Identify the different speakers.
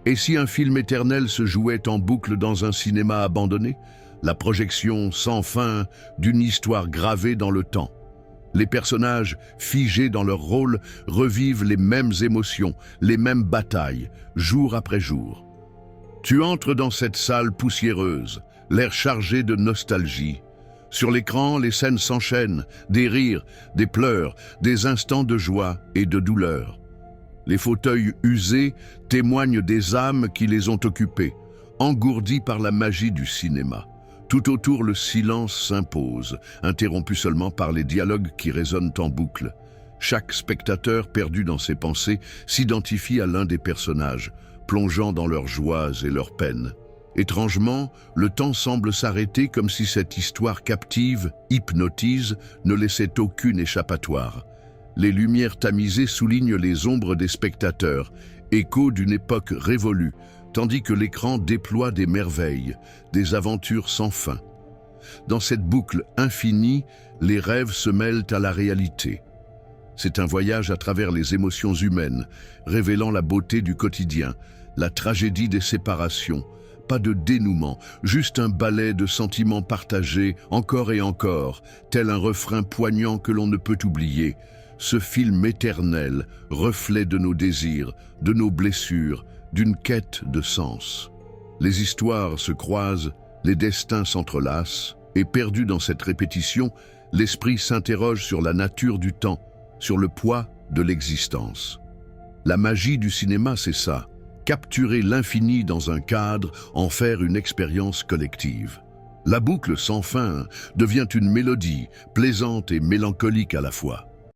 Speaker 1: Et si un film éternel se jouait en boucle dans un cinéma abandonné? La projection sans fin d'une histoire gravée dans le temps. Les personnages, figés dans leur rôle, revivent les mêmes émotions, les mêmes batailles, jour après jour. Tu entres dans cette salle poussiéreuse, l'air chargé de nostalgie. Sur l'écran, les scènes s'enchaînent, des rires, des pleurs, des instants de joie et de douleur. Les fauteuils usés témoignent des âmes qui les ont occupés, engourdis par la magie du cinéma. Tout autour, le silence s'impose, interrompu seulement par les dialogues qui résonnent en boucle. Chaque spectateur, perdu dans ses pensées, s'identifie à l'un des personnages, plongeant dans leurs joies et leurs peines. Étrangement, le temps semble s'arrêter comme si cette histoire captive, hypnotise, ne laissait aucune échappatoire. Les lumières tamisées soulignent les ombres des spectateurs, écho d'une époque révolue, tandis que l'écran déploie des merveilles, des aventures sans fin. Dans cette boucle infinie, les rêves se mêlent à la réalité. C'est un voyage à travers les émotions humaines, révélant la beauté du quotidien, la tragédie des séparations. Pas de dénouement, juste un ballet de sentiments partagés encore et encore, tel un refrain poignant que l'on ne peut oublier. Ce film éternel, reflet de nos désirs, de nos blessures, d'une quête de sens. Les histoires se croisent, les destins s'entrelacent, et perdu dans cette répétition, l'esprit s'interroge sur la nature du temps, sur le poids de l'existence. La magie du cinéma, c'est ça, capturer l'infini dans un cadre, en faire une expérience collective. La boucle sans fin devient une mélodie, plaisante et mélancolique à la fois.